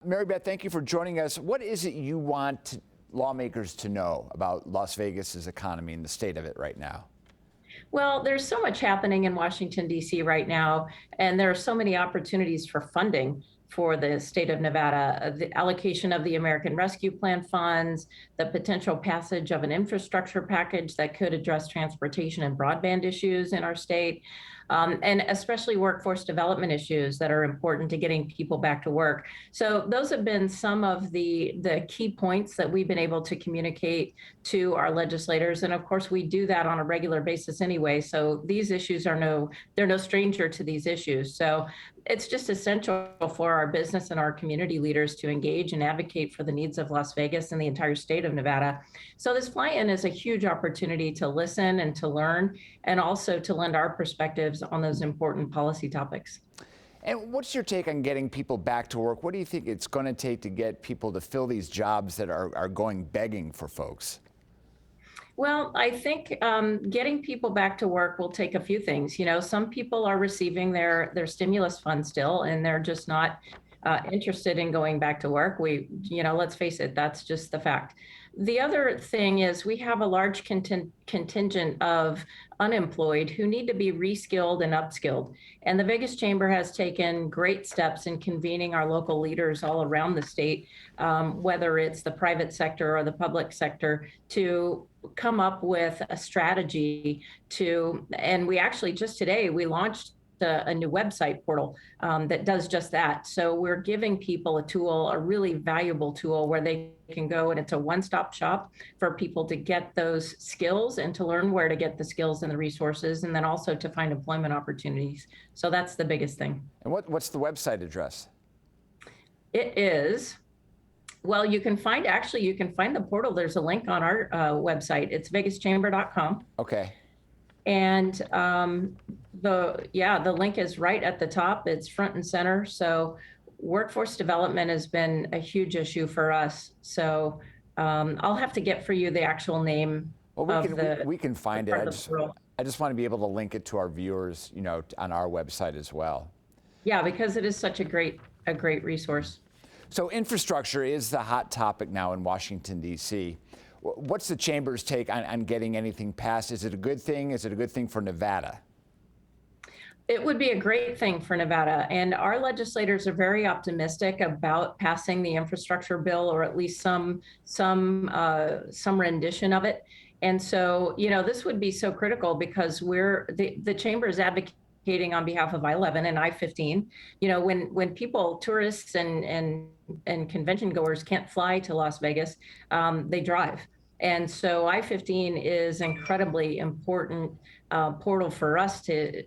Mary Beth, thank you for joining us. What is it you want lawmakers to know about Las Vegas's economy and the state of it right now? Well, there's so much happening in Washington, D.C. right now, and there are so many opportunities for funding for the state of Nevada. The allocation of the American Rescue Plan funds, the potential passage of an infrastructure package that could address transportation and broadband issues in our state, and especially workforce development issues that are important to getting people back to work. So those have been some of the key points that we've been able to communicate to our legislators. And of course, we do that on a regular basis anyway. So these issues they're no stranger to these issues. So it's just essential for our business and our community leaders to engage and advocate for the needs of Las Vegas and the entire state of Nevada. So this fly-in is a huge opportunity to listen and to learn, and also to lend our perspectives on those important policy topics. And what's your take on getting people back to work? What do you think it's going to take to get people to fill these jobs that are going begging for folks? Well, I think getting people back to work will take a few things. You know, some people are receiving their stimulus funds still, and they're just not interested in going back to work. Let's face it, that's just the fact. The other thing is we have a large contingent of unemployed who need to be reskilled and upskilled. And the Vegas Chamber has taken great steps in convening our local leaders all around the state, whether it's the private sector or the public sector, to come up with a strategy and we actually just today, we launched a new website portal that does just that. So we're giving people a tool, a really valuable tool where they can go, and it's a one-stop shop for people to get those skills and to learn where to get the skills and the resources, and then also to find employment opportunities. So that's the biggest thing. And what's the website address? It is, well, you can find the portal. There's a link on our website. It's vegaschamber.com. Okay. And the link is right at the top. It's front and center. So workforce development has been a huge issue for us. So I'll have to get for you the actual name. Well, we can find it. I just want to be able to link it to our viewers, on our website as well. Yeah, because it is such a great resource. So infrastructure is the hot topic now in Washington, D.C. What's the Chamber's take on getting anything passed? Is it a good thing? Is it a good thing for Nevada? It would be a great thing for Nevada, and our legislators are very optimistic about passing the infrastructure bill, or at least some rendition of it. And so, this would be so critical because the Chamber is advocating on behalf of I-11 and I-15. When people, tourists and convention goers can't fly to Las Vegas, they drive. And so I-15 is incredibly important portal for us to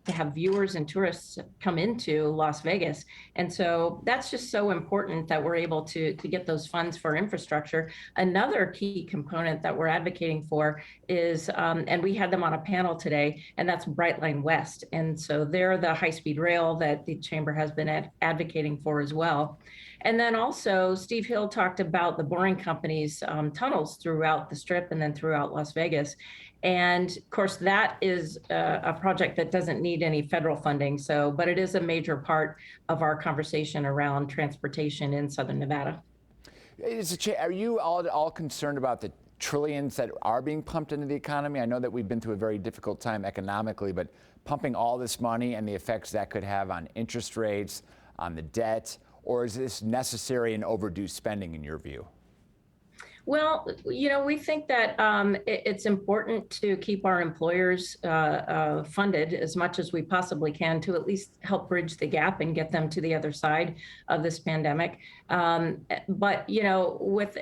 have viewers and tourists come into Las Vegas. And so that's just so important that we're able to get those funds for infrastructure. Another key component that we're advocating for is, and we had them on a panel today, and that's Brightline West. And so they're the high-speed rail that the Chamber has been advocating for as well. And then also, Steve Hill talked about the boring companies' tunnels throughout the Strip and then throughout Las Vegas. And of course, that is a project that doesn't need any federal funding. But it is a major part of our conversation around transportation in Southern Nevada. Are you all concerned about the trillions that are being pumped into the economy? I know that we've been through a very difficult time economically, but pumping all this money and the effects that could have on interest rates, on the debt, or is this necessary and overdue spending in your view? Well, we think that it's important to keep our employers funded as much as we possibly can to at least help bridge the gap and get them to the other side of this pandemic. But,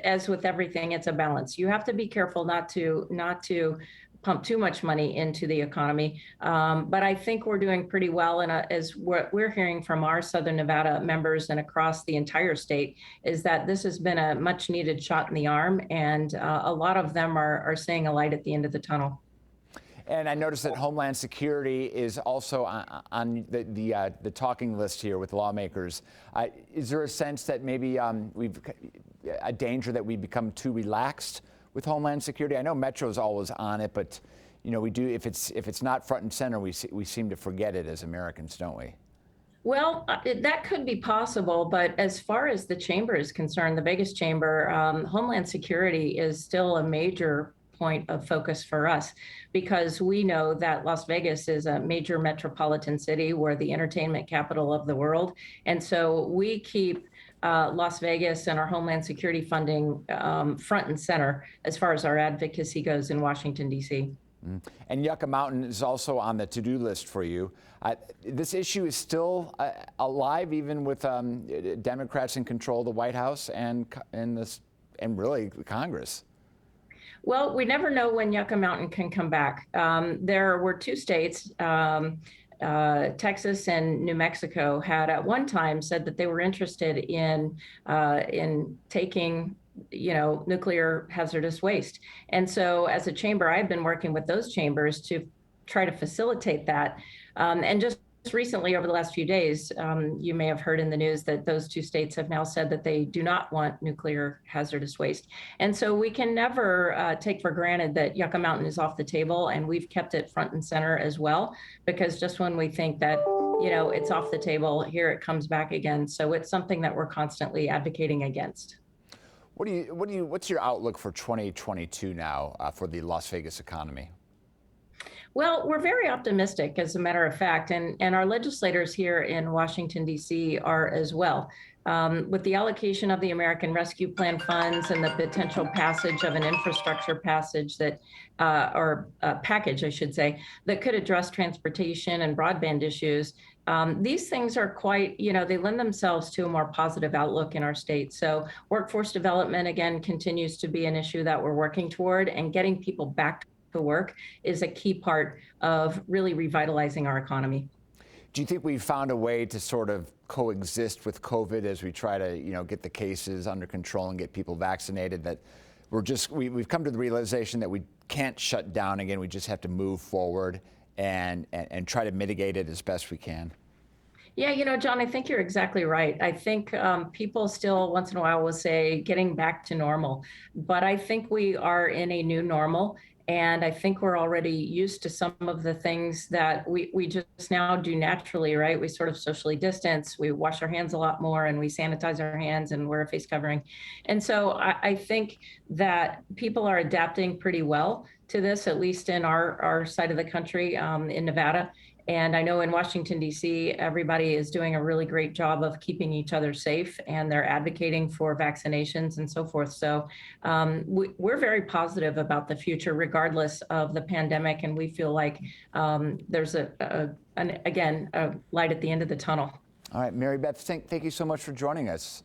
as with everything, it's a balance. You have to be careful not to pump too much money into the economy. But I think we're doing pretty well. And as we're hearing from our Southern Nevada members and across the entire state, is that this has been a much needed shot in the arm. And a lot of them are seeing a light at the end of the tunnel. And I noticed that Homeland Security is also on the talking list here with lawmakers. Is there a sense that maybe we've a danger that we become too relaxed with Homeland Security? I know Metro's always on it, but we do, if it's not front and center, we seem to forget it as Americans, don't we? Well, that could be possible, but as far as the chamber is concerned, the Vegas chamber, Homeland Security is still a major point of focus for us because we know that Las Vegas is a major metropolitan city. We're the entertainment capital of the world. And so we keep Las Vegas and our Homeland Security funding front and center as far as our advocacy goes in Washington, D.C. And Yucca Mountain is also on the to-do list for you. This issue is still alive, even with Democrats in control of the White House and really Congress. Well, we never know when Yucca Mountain can come back. There were two states, Texas and New Mexico, had at one time said that they were interested in taking nuclear hazardous waste. And so as a chamber, I've been working with those chambers to try to facilitate that. And just recently, over the last few days, you may have heard in the news that those two states have now said that they do not want nuclear hazardous waste. And so we can never take for granted that Yucca Mountain is off the table, and we've kept it front and center as well, because just when we think that it's off the table, here it comes back again. So it's something that we're constantly advocating against. What's your outlook for 2022 now for the Las Vegas economy? Well, we're very optimistic, as a matter of fact, and our legislators here in Washington, D.C. are as well. With the allocation of the American Rescue Plan funds and the potential passage of an infrastructure package, I should say, that could address transportation and broadband issues, these things are quite, they lend themselves to a more positive outlook in our state. So workforce development, again, continues to be an issue that we're working toward, and getting people back to work is a key part of really revitalizing our economy. Do you think we've found a way to sort of coexist with COVID as we try to, get the cases under control and get people vaccinated? That we've come to the realization that we can't shut down again. We just have to move forward and try to mitigate it as best we can. Yeah, John, I think you're exactly right. I think people still once in a while will say getting back to normal, but I think we are in a new normal. And I think we're already used to some of the things that we just now do naturally, right? We sort of socially distance, we wash our hands a lot more, and we sanitize our hands and wear a face covering. And so I think that people are adapting pretty well to this, at least in our side of the country, in Nevada. And I know in Washington, D.C., everybody is doing a really great job of keeping each other safe, and they're advocating for vaccinations and so forth. So we're very positive about the future, regardless of the pandemic. And we feel like there's again, a light at the end of the tunnel. All right, Mary Beth, thank you so much for joining us.